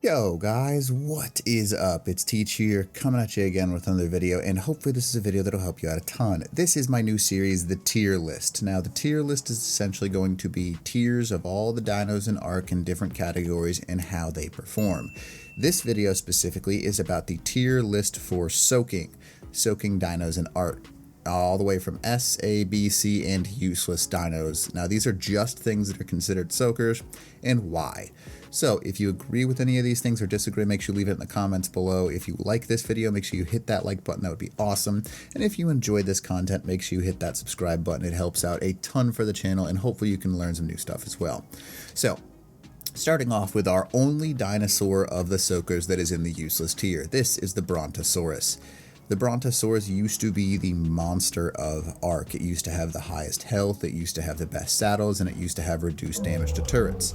Yo guys, what is up? It's Teach here, coming at you again with another video, and hopefully this is a video that'll help you out a ton. This is my new series, the tier list. Now the tier list is essentially going to be tiers of all the dinos in Ark in different categories and how they perform. This video specifically is about the tier list for soaking dinos in Ark. All the way from S, A, B, C, and useless dinos. Now these are just things that are considered soakers, and why. So if you agree with any of these things or disagree, make sure you leave it in the comments below. If you like this video, make sure you hit that like button, that would be awesome. And if you enjoyed this content, make sure you hit that subscribe button. It helps out a ton for the channel, and hopefully you can learn some new stuff as well. So, starting off with our only dinosaur of the soakers that is in the useless tier. This is the Brontosaurus. The Brontosaurus used to be the monster of Ark. It used to have the highest health, it used to have the best saddles, and it used to have reduced damage to turrets.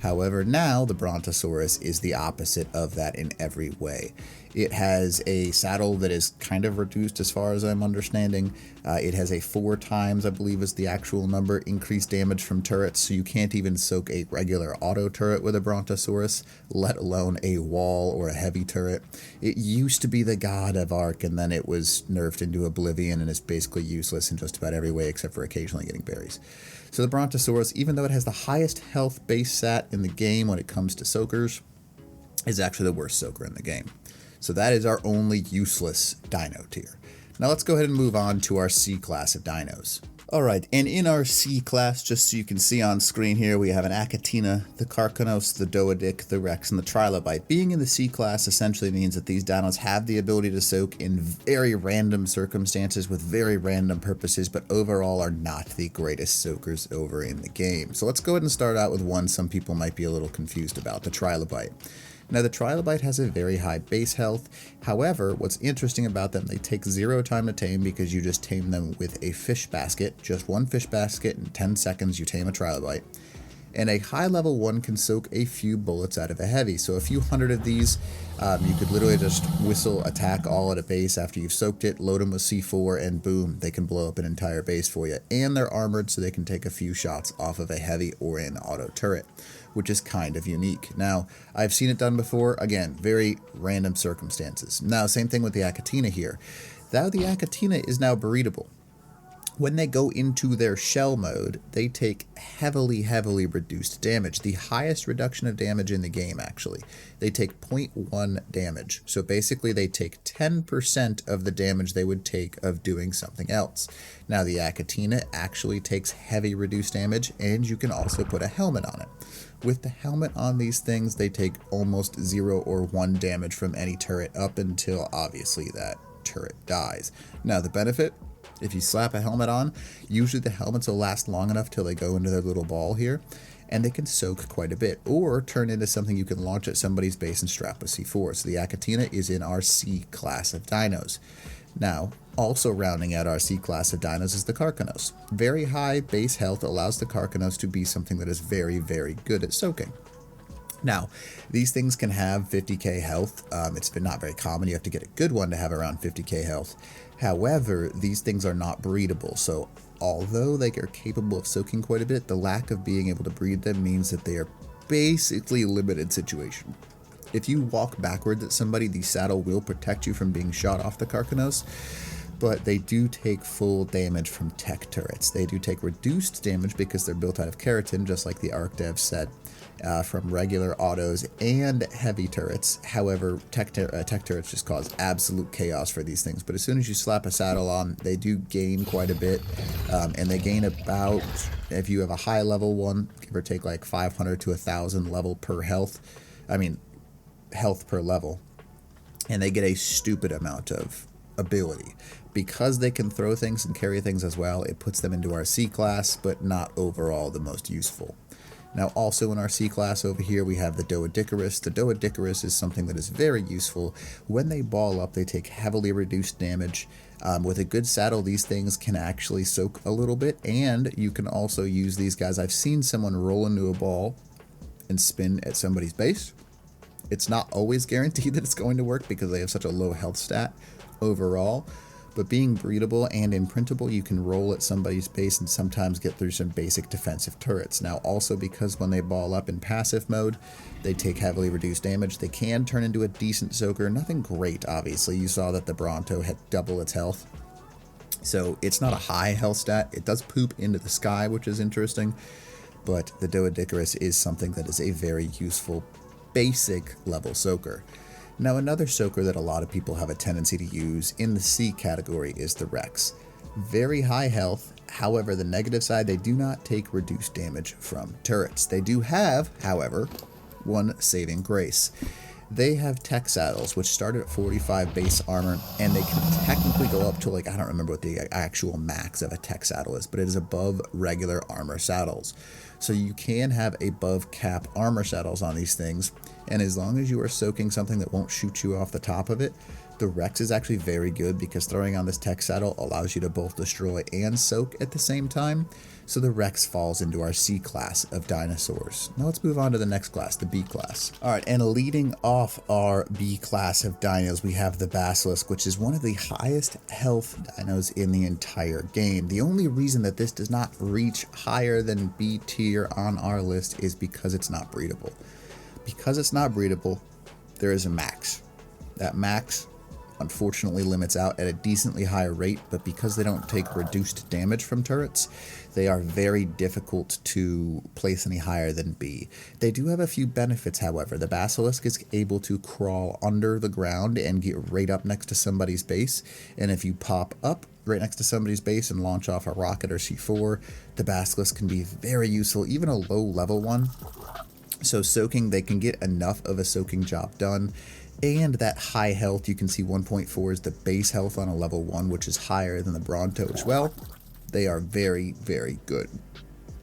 However, now the Brontosaurus is the opposite of that in every way. It has a saddle that is kind of reduced as far as I'm understanding. It has a 4 times, I believe is the actual number, increased damage from turrets, so you can't even soak a regular auto turret with a Brontosaurus, let alone a wall or a heavy turret. It used to be the god of Ark, and then it was nerfed into oblivion and is basically useless in just about every way except for occasionally getting berries. So the Brontosaurus, even though it has the highest health base stat in the game when it comes to soakers, is actually the worst soaker in the game. So that is our only useless dino tier. Now let's go ahead and move on to our C class of dinos. Alright, and in our C class, just so you can see on screen here, we have an Achatina, the Carcanos, the Doedic, the Rex, and the Trilobite. Being in the C class essentially means that these dinos have the ability to soak in very random circumstances with very random purposes, but overall are not the greatest soakers over in the game. So let's go ahead and start out with one some people might be a little confused about, the Trilobite. Now the Trilobite has a very high base health. However, what's interesting about them, they take 0 time to tame because you just tame them with a fish basket. Just one fish basket, in 10 seconds you tame a Trilobite. And a high level one can soak a few bullets out of a heavy. So a few hundred of these, you could literally just whistle attack all at a base after you've soaked it, load them with C4, and boom, they can blow up an entire base for you. And they're armored so they can take a few shots off of a heavy or an auto turret, which is kind of unique. Now, I've seen it done before, again, very random circumstances. Now, same thing with the Achatina here. Though the Achatina is now breedable. When they go into their shell mode, they take heavily reduced damage. The highest reduction of damage in the game, actually. They take 0.1 damage. So basically they take 10% of the damage they would take of doing something else. Now the Achatina actually takes heavy reduced damage, and you can also put a helmet on it. With the helmet on these things, they take almost 0 or 1 damage from any turret up until, obviously, that turret dies. Now the benefit, if you slap a helmet on, usually the helmets will last long enough till they go into their little ball here, and they can soak quite a bit, or turn into something you can launch at somebody's base and strap with C4. So the Achatina is in our C class of dinos. Now, also rounding out our C class of dinos is the Carcanos. Very high base health allows the Carcanos to be something that is very good at soaking. Now, these things can have 50k health. It's not very common. You have to get a good one to have around 50k health. However, these things are not breedable. So although they are capable of soaking quite a bit, the lack of being able to breed them means that they are basically a limited situation. If you walk backwards at somebody, the saddle will protect you from being shot off the Carcanos, but they do take full damage from tech turrets. They do take reduced damage because they're built out of keratin, just like the Ark dev said, from regular autos and heavy turrets. However, tech turrets just cause absolute chaos for these things. But as soon as you slap a saddle on, they do gain quite a bit, and they gain about, if you have a high level one, give or take like 500 to 1,000 level per health. I mean, health per level, and they get a stupid amount of ability. Because they can throw things and carry things as well, it puts them into our C class, but not overall the most useful. Now also in our C class over here we have the Doedicarus. The Doedicarus is something that is very useful. When they ball up, they take heavily reduced damage. With a good saddle, these things can actually soak a little bit, and you can also use these guys. I've seen someone roll into a ball and spin at somebody's base. It's not always guaranteed that it's going to work because they have such a low health stat overall, But being breedable and imprintable, you can roll at somebody's base and sometimes get through some basic defensive turrets. Now, also because when they ball up in passive mode, they take heavily reduced damage. They can turn into a decent soaker. Nothing great, obviously. You saw that the Bronto had double its health. So it's not a high health stat. It does poop into the sky, which is interesting. But the Doedicarus is something that is a very useful basic level soaker. Now, another soaker that a lot of people have a tendency to use in the C category is the Rex. Very high health, however, the negative side, they do not take reduced damage from turrets. They do have, however, one saving grace. They have tech saddles, which start at 45 base armor, and they can technically go up to, like, I don't remember what the actual max of a tech saddle is, but it is above regular armor saddles. So you can have above cap armor saddles on these things, and as long as you are soaking something that won't shoot you off the top of it, the Rex is actually very good because throwing on this tech saddle allows you to both destroy and soak at the same time. So the Rex falls into our C class of dinosaurs. Now let's move on to the next class, the B class. Alright, and leading off our B class of dinos, we have the Basilisk, which is one of the highest health dinos in the entire game. The only reason that this does not reach higher than B tier on our list is because it's not breedable. Because it's not breedable, there is a max. That max unfortunately limits out at a decently higher rate, but because they don't take reduced damage from turrets, they are very difficult to place any higher than B. They do have a few benefits, however. The Basilisk is able to crawl under the ground and get right up next to somebody's base, and if you pop up right next to somebody's base and launch off a rocket or C4, the Basilisk can be very useful, even a low level one. So soaking, they can get enough of a soaking job done. And that high health, you can see 1.4 is the base health on a level 1, which is higher than the Bronto as well. They are very, very good.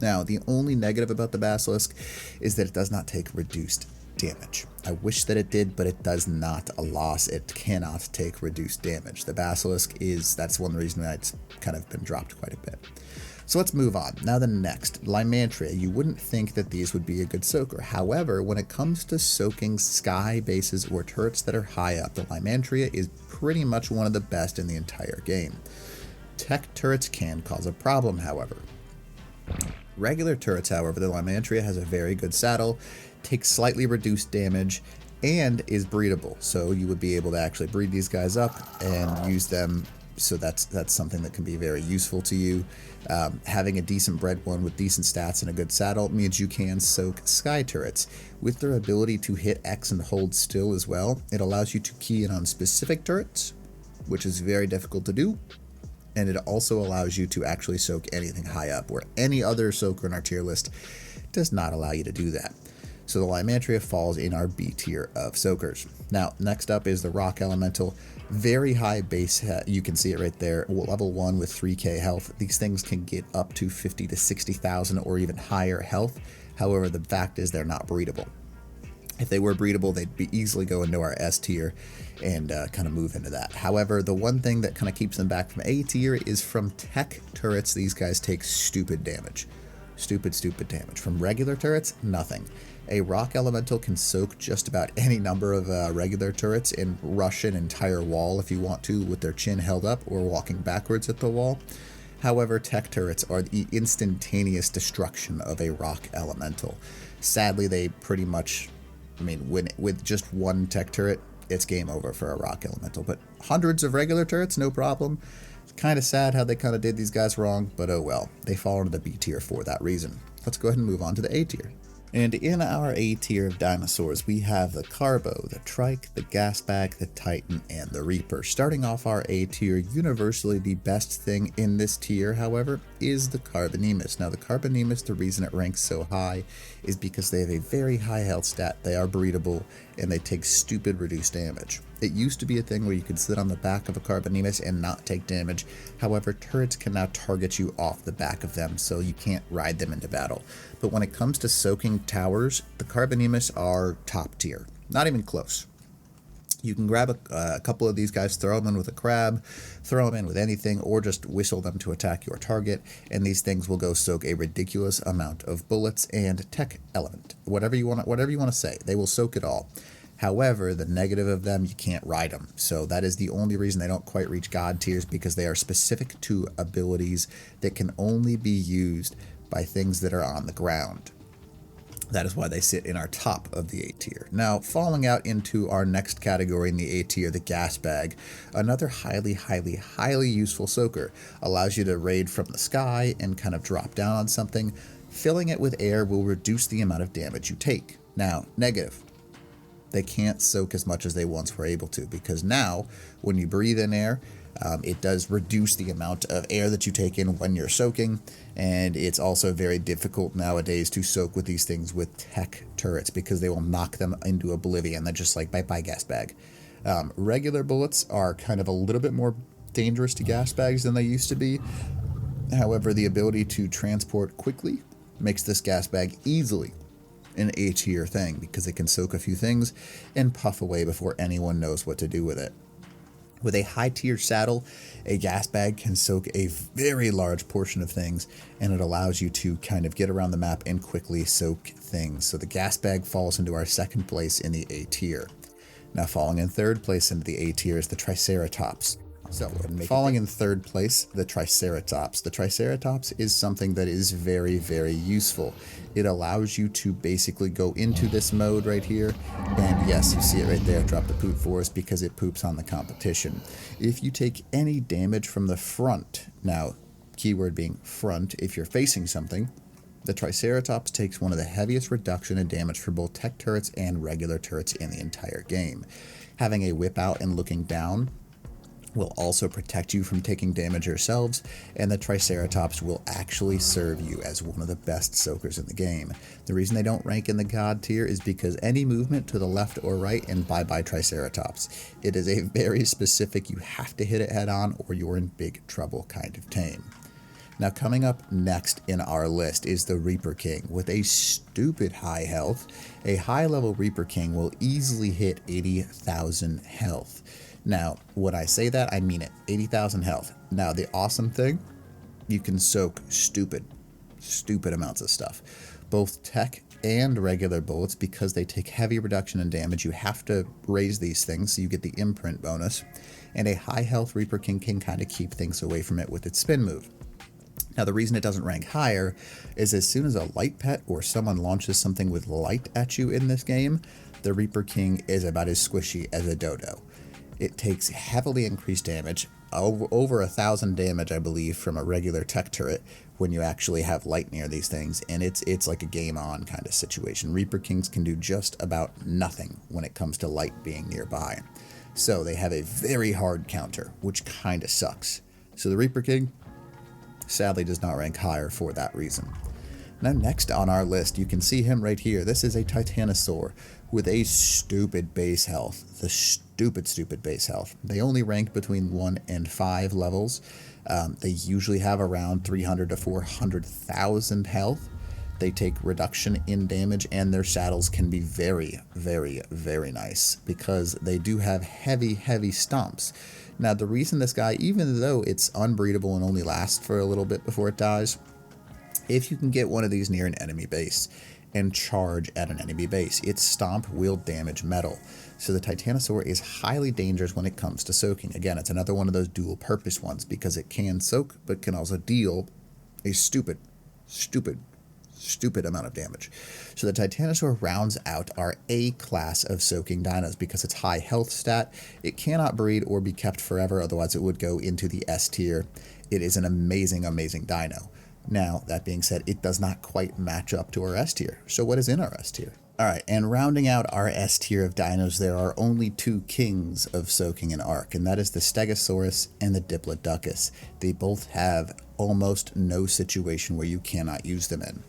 Now, the only negative about the Basilisk is that it does not take reduced damage. I wish that it did, but it does not. A loss, it cannot take reduced damage. The Basilisk that's one reason why it's kind of been dropped quite a bit. So let's move on. Now the next, Lymantria. You wouldn't think that these would be a good soaker. However, when it comes to soaking sky bases or turrets that are high up, the Lymantria is pretty much one of the best in the entire game. Tech turrets can cause a problem, however. Regular turrets, however, the Lymantria has a very good saddle, takes slightly reduced damage, and is breedable. So you would be able to actually breed these guys up and use them. So that's something that can be very useful to you. Having a decent bred one with decent stats and a good saddle means you can soak sky turrets. With their ability to hit X and hold still as well, it allows you to key in on specific turrets, which is very difficult to do. And it also allows you to actually soak anything high up, where any other soaker in our tier list does not allow you to do that. So the Lymantria falls in our B tier of soakers. Now, next up is the Rock Elemental. Very high base, you can see it right there, level 1 with 3k health. These things can get up to 50 to 60,000 or even higher health. However, the fact is they're not breedable. If they were breedable, they'd be easily go into our S tier and kind of move into that. However, the one thing that kind of keeps them back from A tier is from tech turrets. These guys take stupid damage. Stupid damage. From regular turrets, nothing. A Rock Elemental can soak just about any number of regular turrets and rush an entire wall if you want to with their chin held up or walking backwards at the wall. However, tech turrets are the instantaneous destruction of a Rock Elemental. Sadly, they pretty much, with just one tech turret, it's game over for a Rock Elemental. But hundreds of regular turrets, no problem. It's kind of sad how they kind of did these guys wrong, but oh well. They fall into the B tier for that reason. Let's go ahead and move on to the A tier. And in our A tier of dinosaurs, we have the Carbo, the Trike, the Gasbag, the Titan, and the Reaper. Starting off our A tier, universally the best thing in this tier, however, is the Carbonemus. Now the Carbonemus, the reason it ranks so high is because they have a very high health stat, they are breedable, and they take stupid reduced damage. It used to be a thing where you could sit on the back of a Carbonemus and not take damage. However, turrets can now target you off the back of them, so you can't ride them into battle. But when it comes to soaking towers, the Carbonemus are top tier. Not even close. You can grab a couple of these guys, throw them in with a crab, throw them in with anything, or just whistle them to attack your target, and these things will go soak a ridiculous amount of bullets and tech element. Whatever you want to say, they will soak it all. However, the negative of them, you can't ride them. So that is the only reason they don't quite reach God tiers, because they are specific to abilities that can only be used by things that are on the ground. That is why they sit in our top of the A tier. Now, falling out into our next category in the A tier, the gas bag, another highly useful soaker. Allows you to raid from the sky and kind of drop down on something. Filling it with air will reduce the amount of damage you take. Now, negative. They can't soak as much as they once were able to, because now when you breathe in air, it does reduce the amount of air that you take in when you're soaking, and it's also very difficult nowadays to soak with these things with tech turrets, because they will knock them into oblivion. They're just like, bye-bye gas bag. Regular bullets are kind of a little bit more dangerous to gas bags than they used to be. However, the ability to transport quickly makes this gas bag easily an A tier thing, because it can soak a few things and puff away before anyone knows what to do with it. With a high tier saddle, a gas bag can soak a very large portion of things, and it allows you to kind of get around the map and quickly soak things. So the gas bag falls into our second place in the A tier. Now, falling in third place into the A tier is the Triceratops. So, falling in third place, the Triceratops. The Triceratops is something that is very useful. It allows you to basically go into this mode right here, and yes, you see it right there, drop the poop for us, because it poops on the competition. If you take any damage from the front, now, keyword being front, if you're facing something, the Triceratops takes one of the heaviest reduction in damage for both tech turrets and regular turrets in the entire game. Having a whip out and looking down will also protect you from taking damage yourselves, and the Triceratops will actually serve you as one of the best soakers in the game. The reason they don't rank in the God tier is because any movement to the left or right, and bye-bye Triceratops. It is a very specific, you have to hit it head on or you're in big trouble kind of tame. Now, coming up next in our list is the Reaper King. With a stupid high health, a high-level Reaper King will easily hit 80,000 health. Now, when I say that, I mean it. 80,000 health. Now, the awesome thing, you can soak stupid amounts of stuff. Both tech and regular bullets, because they take heavy reduction in damage, you have to raise these things so you get the imprint bonus. And a high health Reaper King can kind of keep things away from it with its spin move. Now, the reason it doesn't rank higher is as soon as a light pet or someone launches something with light at you in this game, the Reaper King is about as squishy as a dodo. It takes heavily increased damage, over 1,000 damage, I believe, from a regular tech turret when you actually have light near these things, and it's like a game on kind of situation. Reaper Kings can do just about nothing when it comes to light being nearby. So they have a very hard counter, which kind of sucks. So the Reaper King sadly does not rank higher for that reason. Now, next on our list, you can see him right here. This is a Titanosaur with a stupid base health. The stupid base health. They only rank between 1 and 5 levels. They usually have around 300 to 400,000 health. They take reduction in damage, and their saddles can be very nice, because they do have heavy stomps. Now, the reason this guy, even though it's unbreedable and only lasts for a little bit before it dies, if you can get one of these near an enemy base and charge at an enemy base, its stomp will damage metal. So the Titanosaur is highly dangerous when it comes to soaking. Again, it's another one of those dual purpose ones, because it can soak but can also deal a stupid amount of damage. So the Titanosaur rounds out our A class of soaking dinos because its high health stat. It cannot breed or be kept forever, otherwise it would go into the S tier. It is an amazing dino. Now, that being said, it does not quite match up to our S tier. So what is in our S tier? Alright, and rounding out our S tier of dinos, there are only two kings of soaking in Ark, and that is the Stegosaurus and the Diplodocus. They both have almost no situation where you cannot use them in.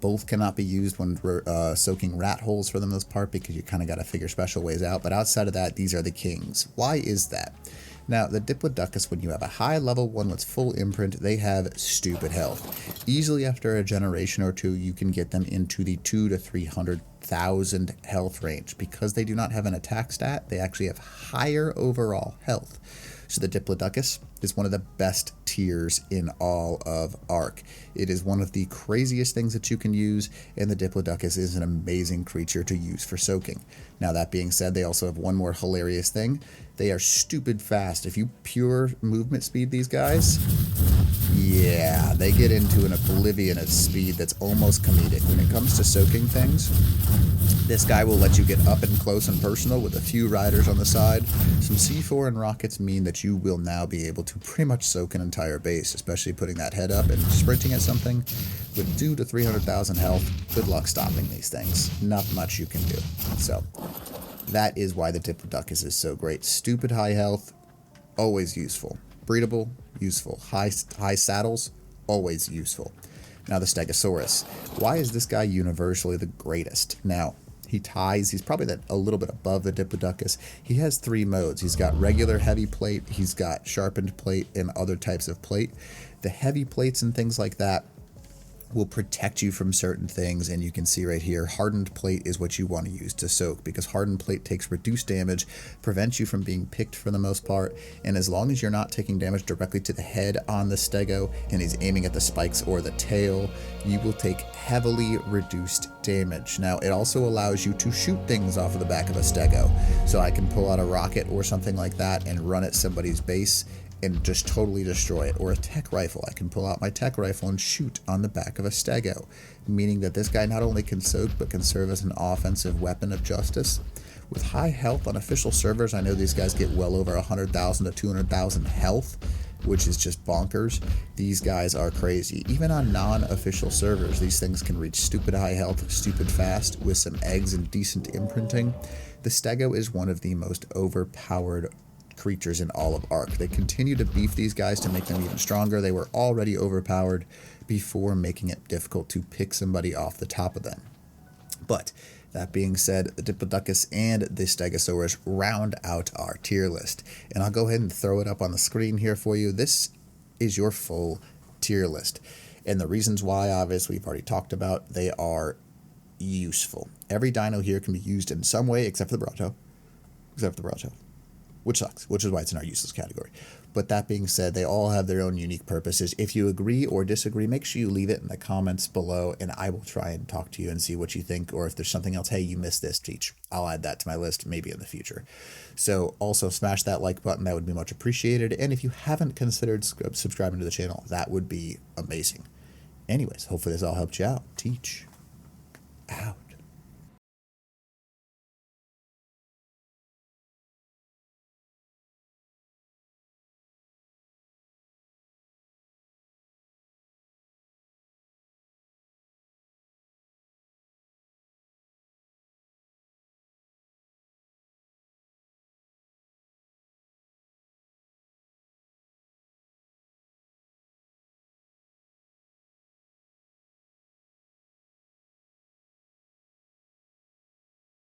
Both cannot be used when we're soaking rat holes for the most part, because you kind of got to figure special ways out, but outside of that, these are the kings. Why is that? Now, the Diplodocus, when you have a high level one with full imprint, they have stupid health. Easily after a generation or two, you can get them into the 200 to 300,000 health range. Because they do not have an attack stat, they actually have higher overall health. So the Diplodocus is one of the best tiers in all of Ark. It is one of the craziest things that you can use, and the Diplodocus is an amazing creature to use for soaking. Now that being said, they also have one more hilarious thing. They are stupid fast. If you pure movement speed these guys, yeah, they get into an oblivion of speed that's almost comedic. When it comes to soaking things, this guy will let you get up and close and personal with a few riders on the side. Some C4 and rockets mean that you will now be able to pretty much soak an entire base, especially putting that head up and sprinting at something. With 2 to 300,000 health, good luck stopping these things. Not much you can do. So, that is why the Diplodocus is so great. Stupid high health, always useful. Breedable, useful. High saddles, always useful. Now the Stegosaurus. Why is this guy universally the greatest? Now, he's probably a little bit above the Diplodocus. He has 3 modes. He's got regular heavy plate, he's got sharpened plate, and other types of plate. The heavy plates and things like that will protect you from certain things, and you can see right here, hardened plate is what you want to use to soak, because hardened plate takes reduced damage, prevents you from being picked for the most part, and as long as you're not taking damage directly to the head on the Stego, and he's aiming at the spikes or the tail, you will take heavily reduced damage. Now, it also allows you to shoot things off of the back of a Stego, so I can pull out a rocket or something like that and run at somebody's base and just totally destroy it. Or a tech rifle. I can pull out my tech rifle and shoot on the back of a Stego, meaning that this guy not only can soak, but can serve as an offensive weapon of justice. With high health on official servers, I know these guys get well over 100,000 to 200,000 health, which is just bonkers. These guys are crazy. Even on non-official servers, these things can reach stupid high health, stupid fast, with some eggs and decent imprinting. The Stego is one of the most overpowered creatures in all of Ark. They continue to beef these guys to make them even stronger. They were already overpowered before making it difficult to pick somebody off the top of them. But that being said, the Diplodocus and the Stegosaurus round out our tier list. And I'll go ahead and throw it up on the screen here for you. This is your full tier list. And the reasons why, obviously, we've already talked about. They are useful. Every dino here can be used in some way except for the Bronto. Which sucks, which is why it's in our useless category. But that being said, they all have their own unique purposes. If you agree or disagree, make sure you leave it in the comments below, and I will try and talk to you and see what you think, or if there's something else, hey, you missed this, Teach. I'll add that to my list, maybe in the future. So also smash that like button, that would be much appreciated. And if you haven't considered subscribing to the channel, that would be amazing. Anyways, hopefully this all helped you out. Teach out.